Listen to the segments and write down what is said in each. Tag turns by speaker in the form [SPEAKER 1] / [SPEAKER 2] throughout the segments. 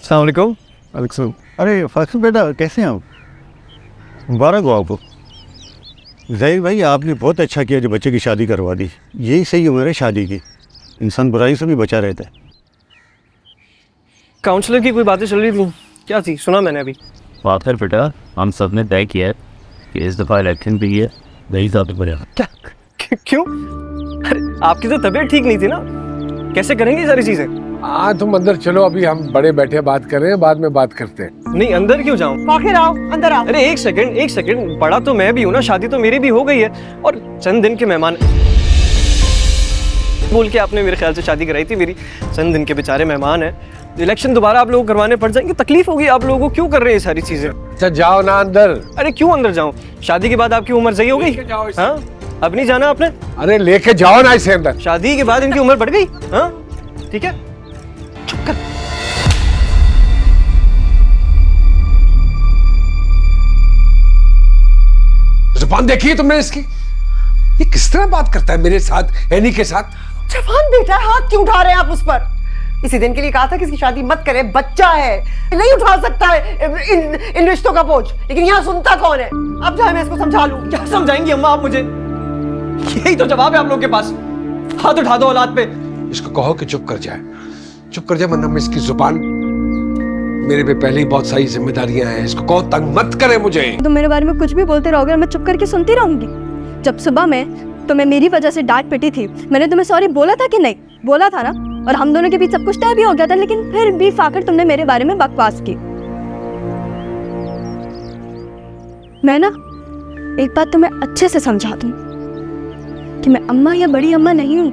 [SPEAKER 1] अस्सलाम वालेकुम। वालेकुम।
[SPEAKER 2] अरे फासिल बेटा, कैसे हैं आप? मुबारक हो आपको। ज़हीर भाई, आपने बहुत अच्छा किया जो बच्चे की शादी करवा दी। यही सही उम्र है शादी की, इंसान बुराई से भी बचा रहता है।
[SPEAKER 1] काउंसलर की कोई बातें चल रही थी, क्या थी? सुना मैंने अभी।
[SPEAKER 3] आखिर बेटा हम सब ने तय किया है कि इस दफ़ा इलेक्शन भी है वही साबित बनेगा।
[SPEAKER 1] क्या? क्यों? अरे आपकी तो तबीयत ठीक नहीं थी ना, कैसे करेंगे ये सारी चीजें?
[SPEAKER 4] हाँ तुम अंदर चलो, अभी हम बड़े बैठे बात कर रहे हैं, बाद में बात करते हैं।
[SPEAKER 1] नहीं, अंदर क्यों जाऊं?
[SPEAKER 5] आखिर आओ, अंदर आओ।
[SPEAKER 1] अरे एक सेकंड, बड़ा तो मैं भी हूं ना, शादी तो मेरी भी हो गई है और चंद दिन के मेहमान बोल के आपने मेरे ख्याल से शादी कराई थी मेरी। चंद दिन के बेचारे मेहमान हैं, इलेक्शन दोबारा आप लोगों को करवाने पड़ जाएंगे, तकलीफ होगी आप लोगों को। क्यों कर रहे हैं ये सारी चीजें?
[SPEAKER 4] अच्छा जाओ ना अंदर।
[SPEAKER 1] अरे क्यों अंदर जाऊं? शादी के बाद आपकी उम्र सही हो गई? हाँ, अब नहीं जाना आपने?
[SPEAKER 4] अरे लेके जाओ ना इसे अंदर।
[SPEAKER 1] शादी के बाद इनकी उम्र बढ़ गई? हाँ ठीक है, चुप कर।
[SPEAKER 4] जुबान देखी है तुमने इसकी? ये किस तरह बात करता है मेरे साथ, एनी के साथ?
[SPEAKER 5] जवान बेटा है, हाथ क्यों उठा रहे हैं आप उस पर? इसी दिन के लिए कहा था कि इसकी शादी मत करे, बच्चा है, नहीं उठा सकता है इन रिश्तों का बोझ। लेकिन यहाँ सुनता कौन है? अब चाहे मैं इसको समझा लूं।
[SPEAKER 1] क्या समझाएंगी अम्मा आप मुझे? यही तो जवाब है आप लोग के पास, हाथ उठा दो औलाद पे।
[SPEAKER 4] इसको कहो कि चुप कर जाए, चुप कर जाए, वरना मैं इसकी जुबान, मेरे पे पहले ही बहुत सारी जिम्मेदारियां हैं। इसको कहो तंग मत करे मुझे।
[SPEAKER 6] तुम मेरे बारे में कुछ भी बोलते रहोगे और मैं चुप करके सुनती रहूंगी। जब सुबह में तुम्हें मेरी वजह से डांट पिटी थी, मैंने तुम्हें सॉरी बोला था कि नहीं? बोला था ना? और हम दोनों के बीच सब कुछ तय भी हो गया था, लेकिन फिर भी फाकर तुमने मेरे बारे में बकवास की। मैं ना एक बात तुम्हें अच्छे से समझा दूं कि मैं अम्मा या बड़ी अम्मा नहीं हूं।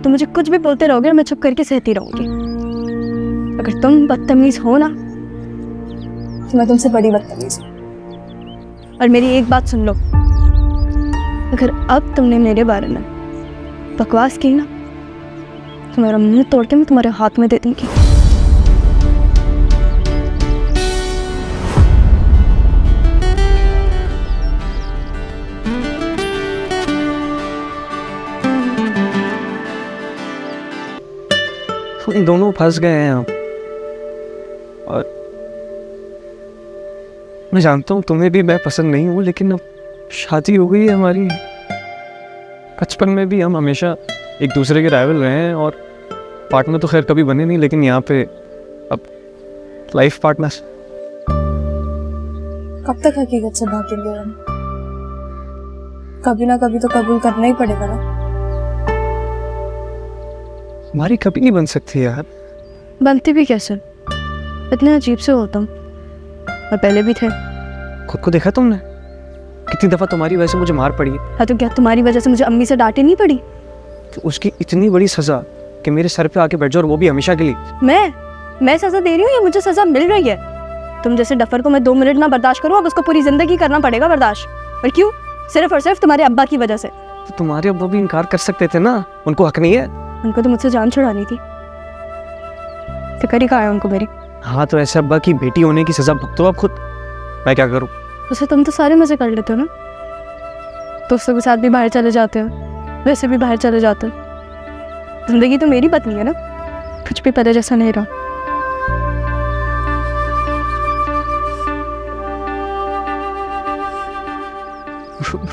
[SPEAKER 6] तुम मुझे कुछ भी बोलते रहोगे और मैं चुप करके सहती रहूंगी। अगर तुम बदतमीज हो ना तो मैं तुमसे बड़ी बदतमीज हूं। और मेरी एक बात सुन लो, अगर अब तुमने मेरे बारे में बकवास की ना, तुम्हारा मुंह तोड़ के मैं तुम्हारे हाथ में दे दूंगी।
[SPEAKER 1] तुम दोनों फंस गए हैं आप, और मैं जानता हूँ तुम्हें भी मैं पसंद नहीं हूँ, लेकिन अब शादी हो गई है हमारी। बचपन में भी हम हमेशा एक दूसरे के राइवल रहे हैं और पार्टनर तो खैर कभी बने नहीं, लेकिन यहाँ पे अब लाइफ पार्टनर।
[SPEAKER 6] कब तक हकीकत से भागेंगे हम? कभी ना कभी तो कबूल करना ही पड़ेगा ना।
[SPEAKER 1] हमारी कभी नहीं बन सकती यार।
[SPEAKER 6] बनती भी कैसे? इतने अजीब से हो तुम, और पहले भी थे।
[SPEAKER 1] खुद को देखा तुमने? कितनी दफा तुम्हारी वजह से मुझे मार पड़ी है।
[SPEAKER 6] हाँ तो क्या तुम्हारी वजह से मुझे अम्मी से डांटे नहीं पड़ी?
[SPEAKER 1] तो उसकी इतनी बड़ी सजा कि मेरे सर पे आके बैठ जाओ, और वो भी हमेशा के लिए।
[SPEAKER 6] मैं सजा दे रही हूँ या मुझे सजा मिल रही है? तुम जैसे डफर को मैं 2 मिनट ना बर्दाश्त करूँ, अब उसको पूरी जिंदगी करना पड़ेगा बर्दाश्त। और क्यों? सिर्फ और सिर्फ तुम्हारे अब्बा की वजह से।
[SPEAKER 1] तो तुम्हारे अब्बा भी इनकार कर सकते थे ना, उनको हक नहीं है?
[SPEAKER 6] उनको तो मुझसे जान छुड़ानी थी, फिक्र ही कहाँ है उनको मेरी।
[SPEAKER 1] हाँ तो ऐसे अब्बा की बेटी होने की सजा भुगतो आप खुद, मैं क्या करूँ?
[SPEAKER 6] उसे तुम तो सारे मजे कर लेते हो ना, दोस्तों के साथ भी बाहर चले जाते हो, वैसे भी बाहर चले जाते हो। जिंदगी तो मेरी पत्नी है ना, कुछ भी पहले जैसा नहीं रहा।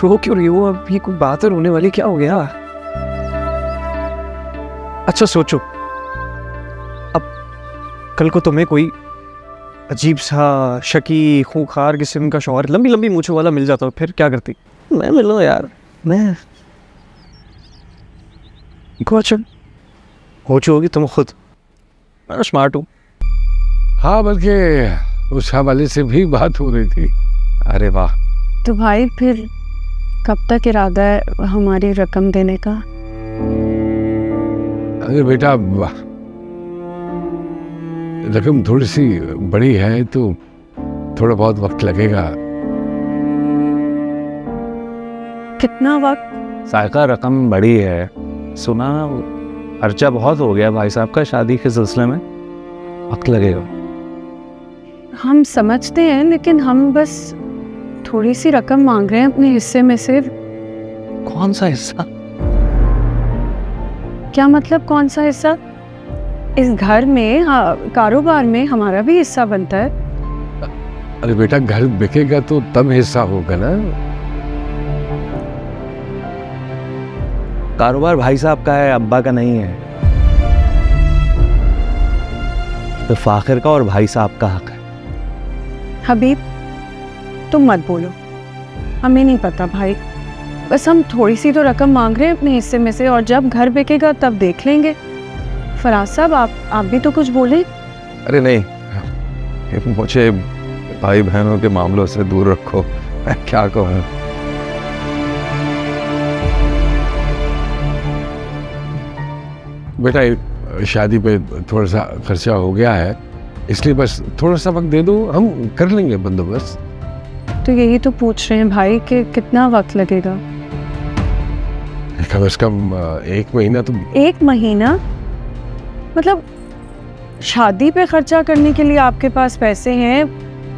[SPEAKER 1] रो क्यों रही हो? अब ये कोई बात है रोने वाली? क्या हो गया? अच्छा सोचो, अब कल को तुम्हें कोई अजीब सा शकी खूंखार किस्म का शौहर लंबी लंबी मूंछों वाला मिल जाता हो, फिर क्या करती? मैं मिलो यार, मैं को अच्छा होची होगी तुम खुद, मैं स्मार्ट हूँ।
[SPEAKER 4] हाँ बल्कि उस हवाले से भी बात हो रही थी।
[SPEAKER 1] अरे वाह।
[SPEAKER 7] तो भाई फिर कब तक इरादा है हमारी रकम देने का?
[SPEAKER 4] अरे बेटा, रकम थोड़ी सी बड़ी है तो थोड़ा बहुत वक्त लगेगा।
[SPEAKER 7] कितना वक्त?
[SPEAKER 3] सायका रकम बड़ी है, सुना खर्चा बहुत हो गया भाई साहब का शादी के सिलसिले में, वक्त लगेगा।
[SPEAKER 7] हम समझते हैं, लेकिन हम बस थोड़ी सी रकम मांग रहे हैं अपने हिस्से में से।
[SPEAKER 1] कौन सा हिस्सा?
[SPEAKER 7] क्या मतलब कौन सा हिस्सा? इस घर में, कारोबार में हमारा भी हिस्सा बनता है।
[SPEAKER 4] अरे बेटा, घर बिकेगा तो तब हिस्सा होगा ना।
[SPEAKER 3] कारोबार भाई साहब का है, अब्बा का नहीं है। तो फाखिर का और भाई साहब का हक है।
[SPEAKER 7] हबीब, तुम मत बोलो, हमें नहीं पता भाई। बस हम थोड़ी सी तो रकम मांग रहे हैं अपने हिस्से में से, और जब घर बिकेगा तब देख लेंगे। फराज साहब, आप भी तो कुछ बोले।
[SPEAKER 8] अरे नहीं, मुझे भाई बहनों के मामलों से दूर रखो, मैं क्या कहूँ।
[SPEAKER 4] बेटा, शादी पे थोड़ा सा खर्चा हो गया है, इसलिए बस थोड़ा सा वक्त दे दो, हम कर लेंगे बंदोबस्त।
[SPEAKER 7] तो यही तो पूछ रहे हैं भाई कि कितना वक्त लगेगा।
[SPEAKER 4] कम से कम 1 महीना तो।
[SPEAKER 7] 1 महीना? मतलब शादी पे खर्चा करने के लिए आपके पास पैसे हैं,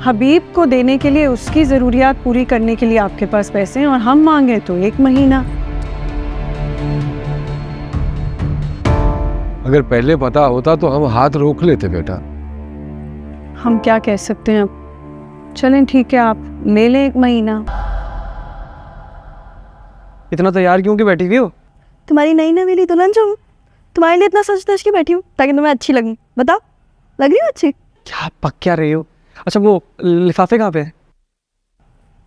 [SPEAKER 7] हबीब को देने के लिए, उसकी ज़रूरियात पूरी करने के लिए आपके पास पैसे हैं, और हम मांगे तो 1 महीना।
[SPEAKER 4] अगर पहले पता होता तो हम हाथ रोक लेते बेटा।
[SPEAKER 7] हम क्या कह सकते हैं अब। चलें ठीक है, आप ले लें 1 महीना।
[SPEAKER 1] इतना तैयार क्यों कि बैठी हुई हो?
[SPEAKER 6] तुम्हारी नई नवेली दुल्हन जो हूँ, तुम्हारे लिए इतना सज धज के बैठी हूँ ताकि तुम्हें अच्छी लगूँ। बताओ, लग रही हो अच्छी?
[SPEAKER 1] क्या पक क्या रही हो? अच्छा, वो लिफाफे कहाँ पे हैं?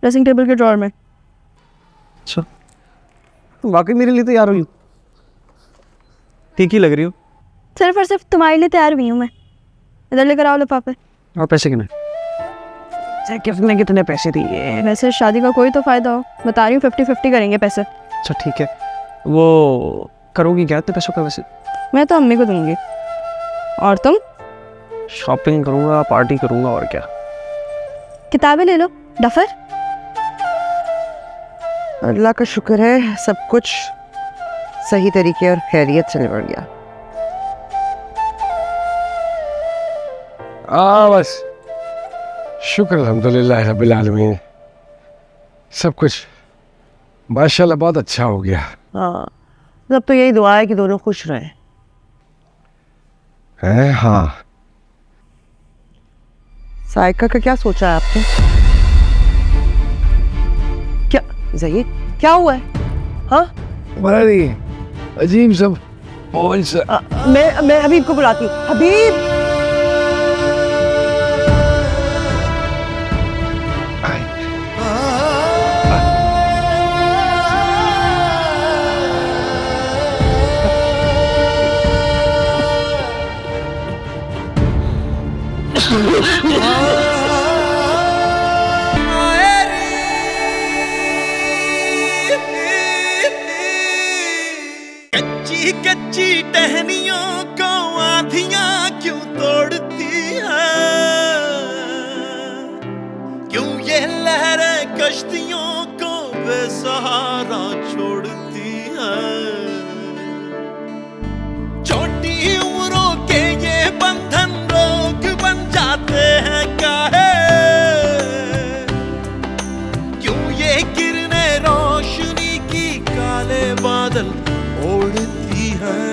[SPEAKER 6] ड्रेसिंग टेबल के ड्रॉअर में।
[SPEAKER 1] अच्छा, वाकई मेरे लिए तैयार हुई हो? ठीक ही लग रही हो।
[SPEAKER 6] सिर्फ और सिर्फ तुम्हारे लिए तैयार हुई हूँ मैं। इधर लेकर आओ लिफाफे।
[SPEAKER 1] और पैसे कितने? कितने कितने पैसे दिए?
[SPEAKER 6] वैसे शादी का कोई तो फायदा हो, बता रही हूँ 50-50 करेंगे पैसे।
[SPEAKER 1] अच्छा ठीक है, वो करोगी क्या इतने पैसों का? वैसे
[SPEAKER 6] मैं तो अम्मी को दूंगी, और तुम?
[SPEAKER 1] शॉपिंग करूँगा, पार्टी करूँगा, और क्या।
[SPEAKER 6] किताबें ले लो, डफर।
[SPEAKER 5] अल्लाह का शुक्र है, सब कुछ सही तरीके और खैरियत से निबट गया।
[SPEAKER 4] बस शुक्र अल्हम्दुलिल्लाह रब्बिल आलमीन, सब कुछ माशाल्लाह बहुत अच्छा हो गया।
[SPEAKER 5] हाँ, सब तो यही दुआ है कि दोनों खुश रहें।
[SPEAKER 4] है हाँ।
[SPEAKER 5] साइका का क्या सोचा है आपने? क्या ज़हीर, क्या हुआ है? हाँ,
[SPEAKER 4] बड़ी अजीब सब बोल से।
[SPEAKER 5] मैं हबीब को बुलाती हूँ। हबीब,
[SPEAKER 9] कच्ची कच्ची टहनियों को आंधियां क्यों तोड़ती है, क्यों ये लहरें कश्तियों को बेसहारा छोड़ती है। छोटी उम्रों के ये बंधन रोग बन जाते हैं काहे, क्यों ये किरणें रोशनी की काले बादल ओढ़ती है।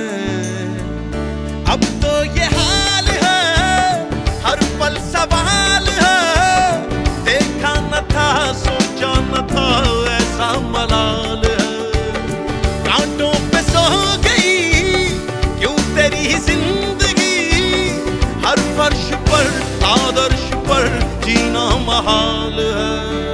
[SPEAKER 9] अब तो ये हाल है, हर पल सवाल है, देखा न था सोचा न था ऐसा मलाल है। कांटों पे सो गई क्यों तेरी जिंदगी, हर फर्श पर आदर्श पर जीना महाल है।